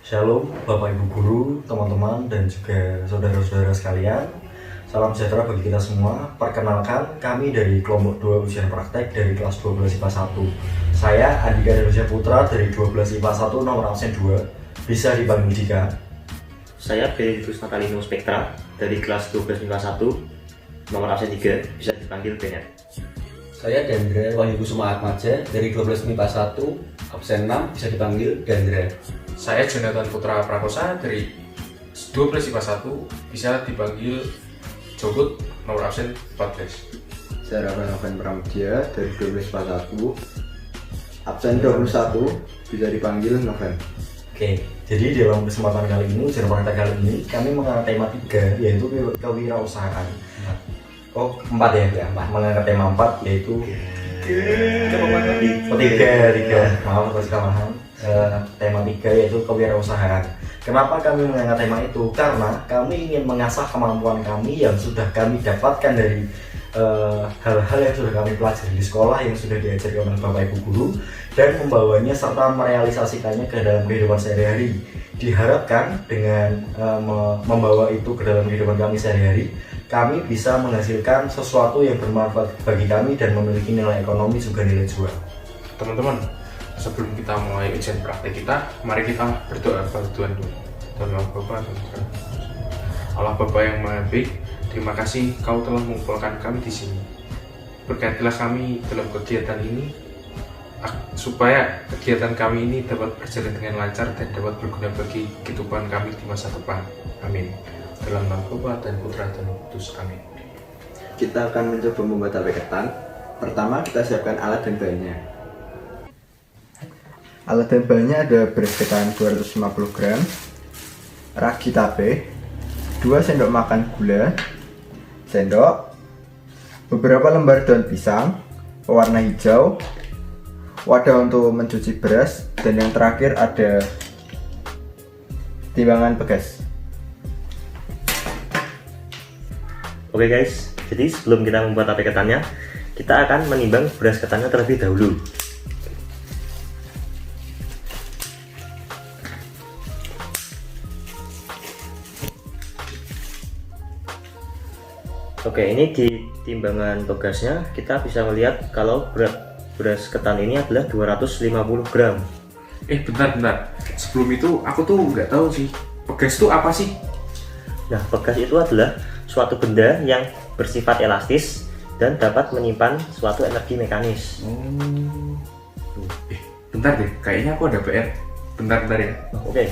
Shalom Bapak Ibu Guru, teman-teman, dan juga saudara-saudara sekalian. Salam sejahtera bagi kita semua. Perkenalkan, kami dari kelompok 2 ujian praktek dari kelas 12 IPA 1. Saya Andika Indonesia Putra dari 12 IPA 1 nomor absen 2. Bisa dipanggil Dika. Saya Benedictus Natalino Spektra dari kelas 12 IPA 1 nomor absen 3. Bisa dipanggil Benet. Saya Dandra Wahyu Kusuma Atmaja dari 12 MIPA 1 absen 6, bisa dipanggil Dandra. Saya Jonathan Putra Prakosa dari 12 IPA 1, bisa dipanggil Jogut, nomor absen 14. Saya Rafael Pramudia dari 12 IPA 1, absen 21, bisa dipanggil Noven. Oke, jadi dalam kesempatan kali ini, ujian praktek kali ini, kami mengangkat tema 3, yaitu kewirausahaan. Oh, 4 ya? Mengangkat tema 4, yaitu tiga. Maaf atas kesalahan. Tema 3 yaitu kewirausahaan. Kenapa kami mengangkat tema itu? Karena kami ingin mengasah kemampuan kami yang sudah kami dapatkan dari hal-hal yang sudah kami pelajari di sekolah, yang sudah diajarkan oleh Bapak Ibu Guru, dan membawanya serta merealisasikannya ke dalam kehidupan sehari-hari. Diharapkan dengan membawa itu ke dalam kehidupan kami sehari-hari, kami bisa menghasilkan sesuatu yang bermanfaat bagi kami dan memiliki nilai ekonomi juga nilai jual. Teman-teman, sebelum kita mulai ujian praktek kita, mari kita berdoa kepada Tuhan dulu. Tuhan Allah Bapa dan Tuhan Allah Bapa yang Maha Baik, terima kasih Kau telah mengumpulkan kami di sini. Berkatilah kami dalam kegiatan ini, supaya kegiatan kami ini dapat berjalan dengan lancar dan dapat berguna bagi kehidupan kami di masa depan. Amin. Dalam nama Bapa dan Putra dan Roh Kudus. Amin. Kita akan mencoba membuat tape ketan. Pertama, kita siapkan alat dan bahannya. Alat dan bahannya ada beras ketan 250 gram, ragi tape, 2 sendok makan gula, sendok, beberapa lembar daun pisang, pewarna hijau, wadah untuk mencuci beras, dan yang terakhir ada timbangan bekas. Oke guys, jadi sebelum kita membuat tape ketannya, kita akan menimbang beras ketannya terlebih dahulu. Oke, ini di timbangan begasnya kita bisa melihat kalau berat beras ketan ini adalah 250 gram. Bentar. Sebelum itu aku tuh nggak tahu sih, begas itu apa sih? Nah, begas itu adalah suatu benda yang bersifat elastis dan dapat menyimpan suatu energi mekanis. Bentar deh, kayaknya aku ada PR. Bentar ya. Oke.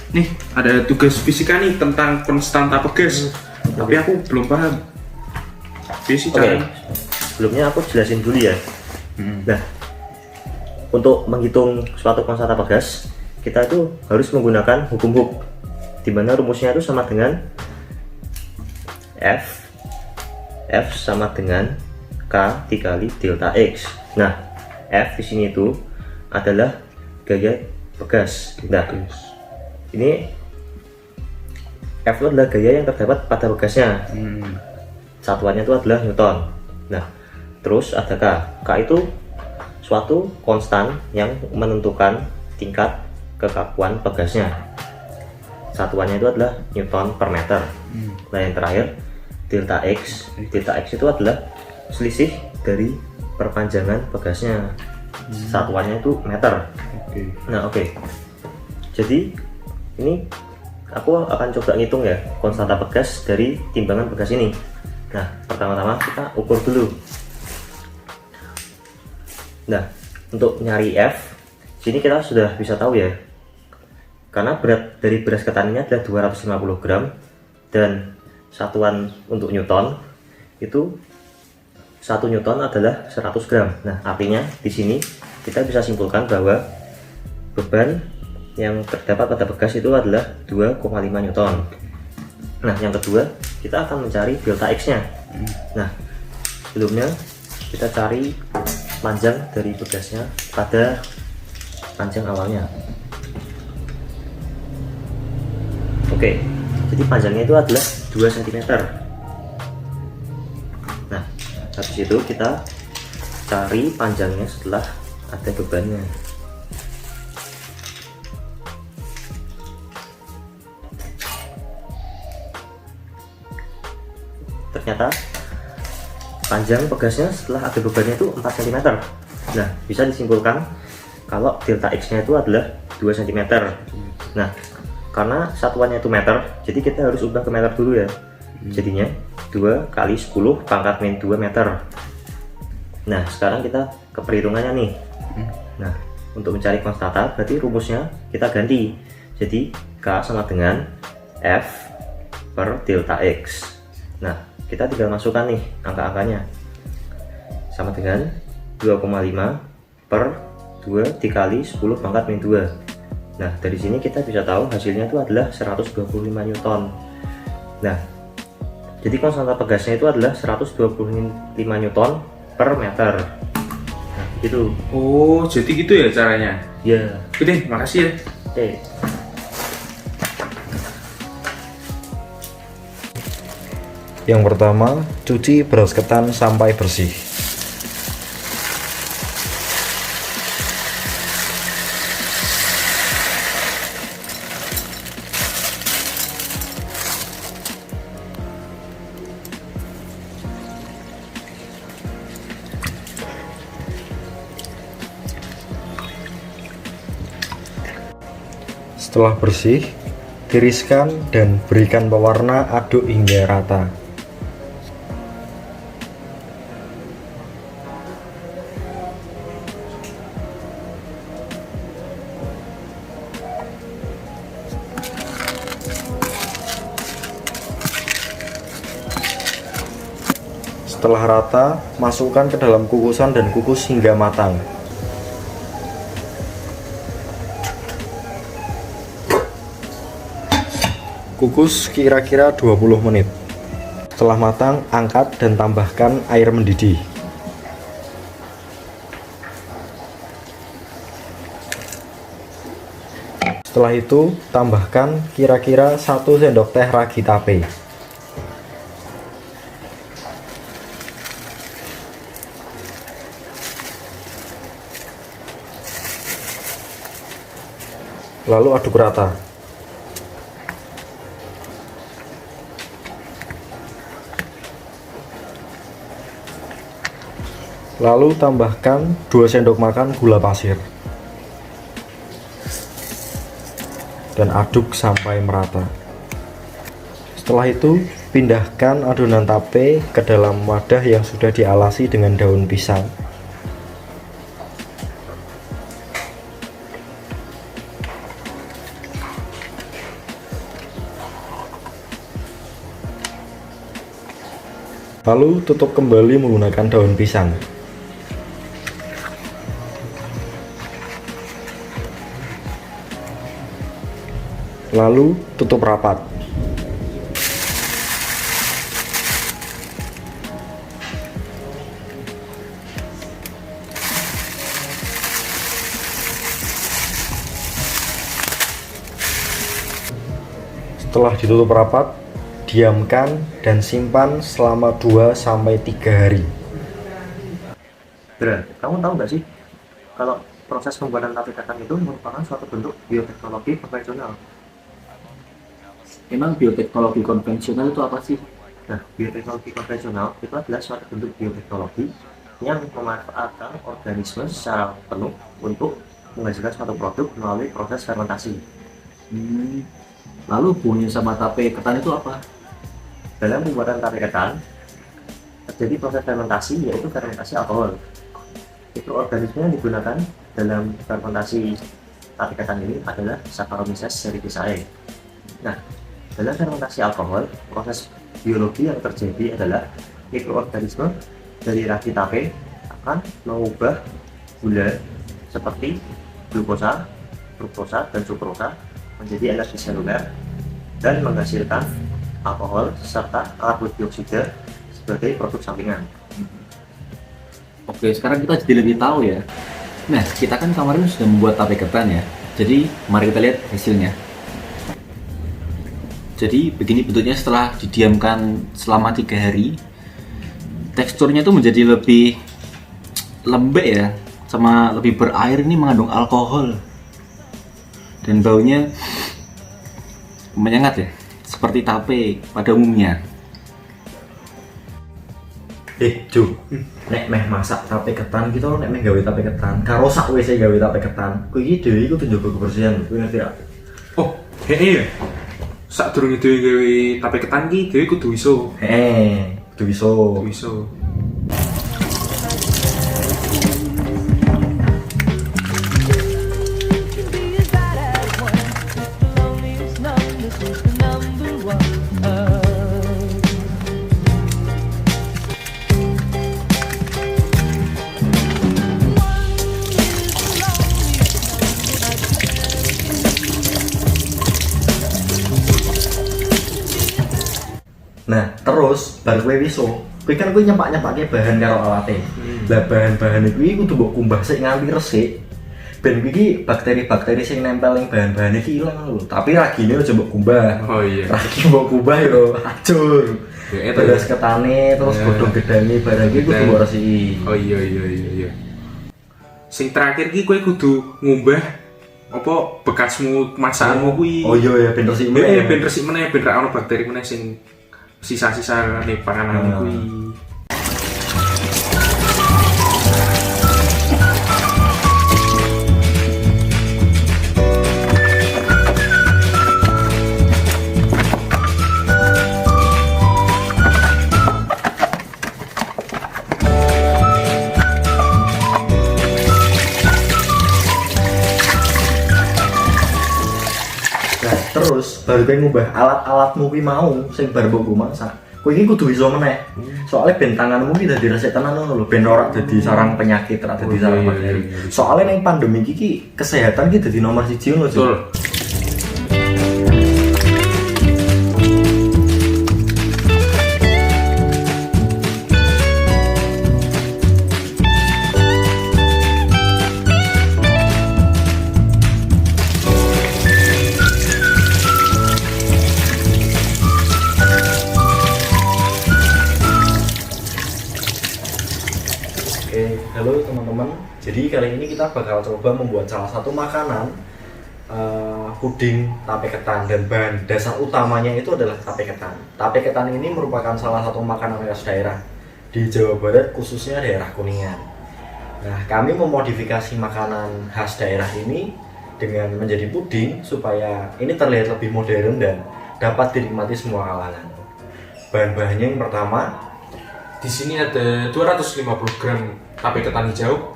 Nih, ada tugas fisika nih tentang konstanta begas. Tapi aku belum paham. Sih Oke. Sebelumnya aku jelasin dulu ya. Nah, untuk menghitung suatu konstanta begas, kita itu harus menggunakan hukum Hooke, di mana rumusnya itu sama dengan F sama dengan K dikali delta X. Nah, F di sini itu adalah gaya begas. Nah, ini F itu adalah gaya yang terdapat pada begasnya. Satuannya itu adalah Newton. Nah, terus ada K. K itu suatu konstan yang menentukan tingkat kekakuan begasnya. Satuannya itu adalah Newton per meter. Nah, yang terakhir delta X. Delta X itu adalah selisih dari perpanjangan begasnya. Satuannya itu meter. Nah, oke. Jadi ini aku akan coba ngitung ya konstanta begas dari timbangan begas ini. Nah, pertama-tama kita ukur dulu. Nah, untuk nyari F, sini kita sudah bisa tahu ya, karena berat dari beras ketan ini adalah 250 gram dan satuan untuk Newton itu 1 Newton adalah 100 gram. Nah, artinya di sini kita bisa simpulkan bahwa beban yang terdapat pada begas itu adalah 2,5 Newton. Nah, yang kedua kita akan mencari delta X nya. Nah, sebelumnya kita cari panjang dari begasnya pada panjang awalnya. Oke, jadi panjangnya itu adalah 2 cm. Nah, habis itu kita cari panjangnya setelah ada bebannya. Ternyata panjang pegasnya setelah ada bebannya itu 4 cm. Nah, bisa disimpulkan kalau delta X-nya itu adalah 2 cm. Nah, karena satuannya itu meter, jadi kita harus ubah ke meter dulu ya. Jadinya 2 kali 10 pangkat min 2 meter. Nah, sekarang kita ke perhitungannya nih. Nah, untuk mencari konstanta berarti rumusnya kita ganti. Jadi K sama dengan F per delta X. Nah, kita tinggal masukkan nih angka-angkanya. Sama dengan 2,5 per 2 dikali 10 pangkat min 2. Nah, dari sini kita bisa tahu hasilnya itu adalah 125 Newton. Nah, jadi konstanta pegasnya itu adalah 125 Newton per meter. Nah, gitu. Oh, jadi gitu ya caranya. Ya. Oke deh, makasih ya. Oke. Yang pertama, cuci beras ketan sampai bersih. Setelah bersih, tiriskan dan berikan pewarna, aduk hingga rata. Setelah rata, masukkan ke dalam kukusan dan kukus hingga matang. Kukus kira-kira 20 menit. Setelah matang, angkat dan tambahkan air mendidih. Setelah itu, tambahkan kira-kira 1 sendok teh ragi tape. Lalu aduk rata. Lalu tambahkan 2 sendok makan gula pasir dan aduk sampai merata. Setelah itu, pindahkan adonan tape ke dalam wadah yang sudah dialasi dengan daun pisang. Lalu tutup kembali menggunakan daun pisang. Lalu tutup rapat. Setelah ditutup rapat, diamkan dan simpan selama 2-3 hari. Bro, kamu tahu nggak sih kalau proses pembuatan tape ketan itu merupakan suatu bentuk bioteknologi konvensional? Emang bioteknologi konvensional itu apa sih? Nah, bioteknologi konvensional itu adalah suatu bentuk bioteknologi yang memanfaatkan organisme secara penuh untuk menghasilkan suatu produk melalui proses fermentasi. Lalu hubungannya sama tape ketan itu apa? Dalam pembuatan tape ketan terjadi proses fermentasi, yaitu fermentasi alkohol. Mikroorganisme yang digunakan dalam fermentasi tape ketan ini adalah Saccharomyces cerevisiae. Nah, dalam fermentasi alkohol, proses biologi yang terjadi adalah mikroorganisme dari ragi tape akan mengubah gula seperti glukosa, fruktosa, dan sukrosa menjadi energi seluler dan menghasilkan alkohol serta karbon dioksida sebagai produk sampingan. Oke, sekarang kita jadi lebih tahu ya. Nah, kita kan kemarin sudah membuat tape ketan ya. Jadi, mari kita lihat hasilnya. Jadi, begini bentuknya setelah didiamkan selama 3 hari. Teksturnya itu menjadi lebih lembek ya, sama lebih berair, ini mengandung alkohol dan baunya menyengat ya, seperti tape pada umumnya. Ju, nek meh masak tape ketan gitu loh, nek meh gawe tape ketan karo sak wis gawe tape ketan kuwi iki dhewe iku tuh njaga kebersihan, kuwi ngerti gak? Oh, iya. Sak durunge dhewe gawe tape ketan ki dhewe kudu iso. Kudu iso. Kudu iso. Nah, terus baru kowe wiso. Kowe kan kowe nyepak-nyepake bahan karo alate. Lah bahan-bahan iki kudu mbok kumbah sik nganti resik. Ben iki bakteri-bakteri sing nempel ning bahan-bahan iki ilang lho. Tapi ragine aja mbok kumbah. Oh iya. Ragi mbok kumbah yo hancur. Ya, Terus ketane, terus godhong gedhange barang iki kudu mbok resiki. Oh iya. Sing terakhir ki kowe kudu ngumbah apa bekasmu masakanmu kuwi. Oh iya ya ben resik Ya ben resik meneh, ben ra ono bakteri meneh sing sisa-sisa nih panganan kuwi. Terus baru kowe ngubah alat-alatmu kuwi mau sing bar mbok masak. Kowe iki kudu iso meneh. Soale ben tanganmu iki dadi resik tenan ngono lho, ben ora dadi sarang penyakit, ora dadi sarang bakteri. Soale ning pandemi iki kesehatan iki dadi nomor 1 ngono, Cuk. Halo teman-teman, jadi kali ini kita bakal coba membuat salah satu makanan puding tape ketan, dan bahan dasar utamanya itu adalah tape ketan. Tape ketan ini merupakan salah satu makanan khas daerah di Jawa Barat, khususnya daerah Kuningan. Nah, kami memodifikasi makanan khas daerah ini dengan menjadi puding supaya ini terlihat lebih modern dan dapat dinikmati semua kalangan. Bahan-bahannya yang pertama, Di sini ada 250 gram tape ketan hijau,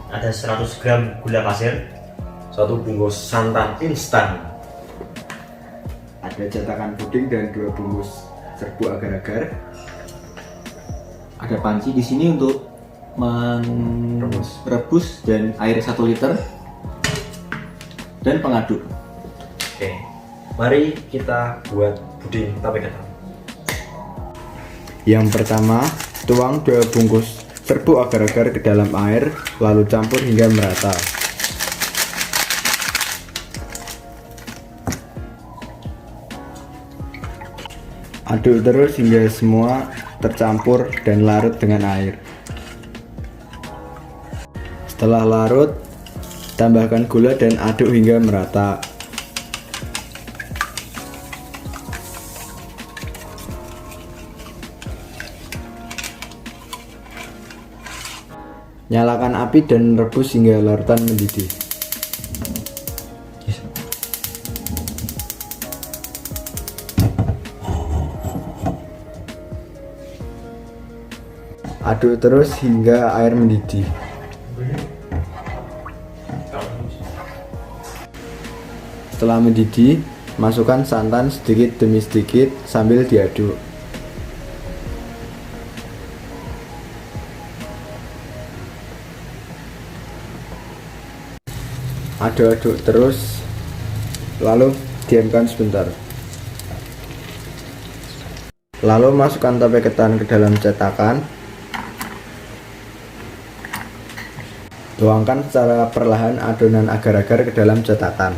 Ada 100 gram gula pasir, 1 bungkus santan instan, Ada cetakan puding dan 2 bungkus serbuk agar-agar. Ada panci di sini untuk merebus dan air 1 liter dan pengaduk. Oke, mari kita buat puding tape ketan. Yang pertama, tuang 2 bungkus serbuk agar-agar ke dalam air, lalu campur hingga merata. Aduk terus hingga semua tercampur dan larut dengan air. Setelah larut, tambahkan gula dan aduk hingga merata. Nyalakan api dan rebus hingga larutan mendidih. Aduk terus hingga air mendidih. Setelah mendidih, masukkan santan sedikit demi sedikit sambil diaduk. Aduk-aduk terus, lalu diamkan sebentar. Lalu masukkan tape ketan ke dalam cetakan. Tuangkan secara perlahan adonan agar-agar ke dalam cetakan.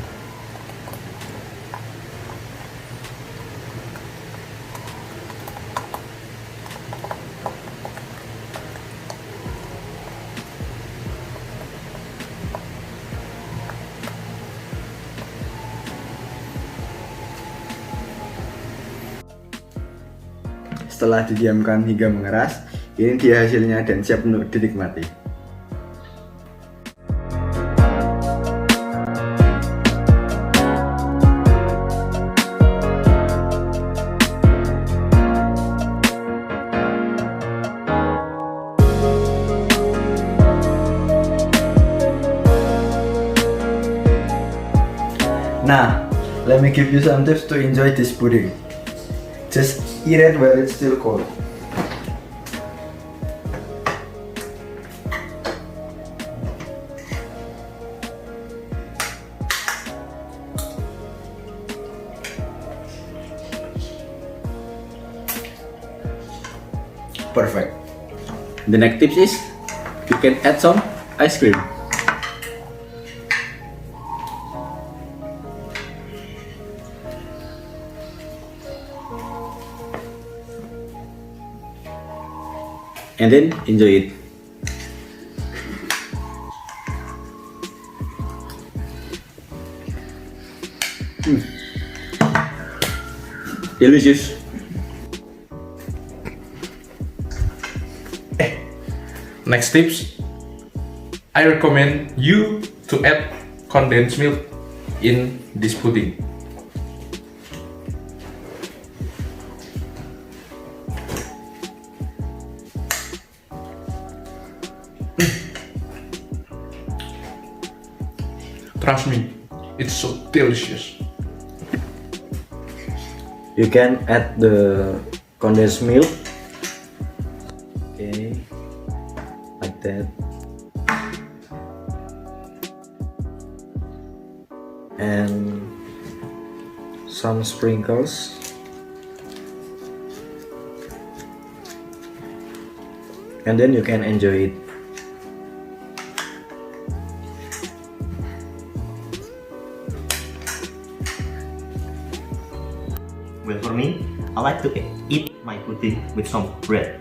Setelah didiamkan hingga mengeras, ini dia hasilnya dan siap untuk dinikmati. Nah, let me give you some tips to enjoy this pudding. Just eat it while it's still cold. Perfect. The next tips is you can add some ice cream. And then enjoy it. Delicious. Next tips, I recommend you to add condensed milk in this pudding. Trust me, it's so delicious. You can add the condensed milk. Okay, like that. And some sprinkles. And then you can enjoy it. Well, for me, I like to eat my pudding with some bread.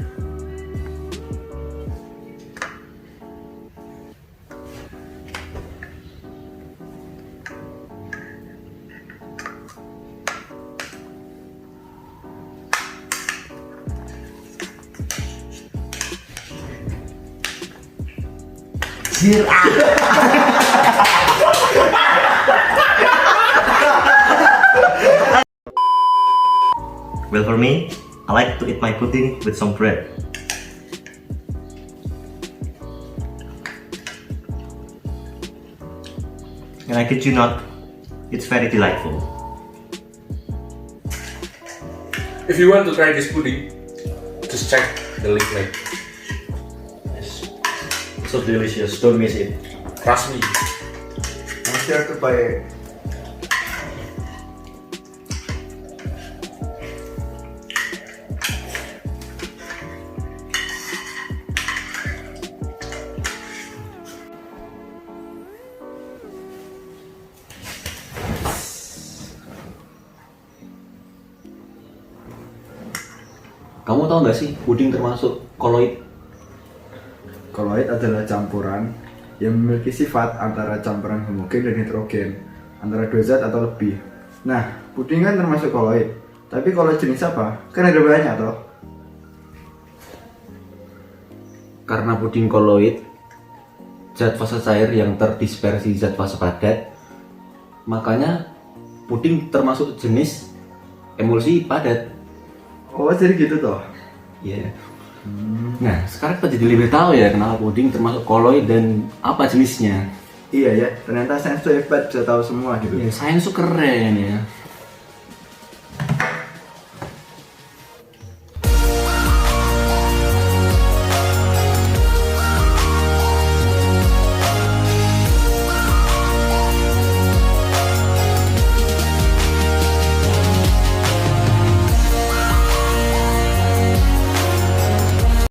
Well, for me, I like to eat my pudding with some bread. And I kid you not, it's very delightful. If you want to try this pudding, just check the link below. So delicious, don't miss it. Trust me. I'm sure to buy it. Kamu tahu nggak sih puding termasuk koloid? Koloid adalah campuran yang memiliki sifat antara campuran homogen dan heterogen, antara dua zat atau lebih. Nah, puding kan termasuk koloid. Tapi koloid jenis apa? Kan ada banyak toh. Karena puding koloid, zat fase cair yang terdispersi zat fase padat, makanya puding termasuk jenis emulsi padat. Oh, jadi gitu toh. Iya. Nah, sekarang kita jadi lebih tahu ya kenapa puding termasuk koloid dan apa jenisnya. Iya ya, ternyata sains tuh hebat bisa tahu semua gitu. Ya, sains tuh keren ya.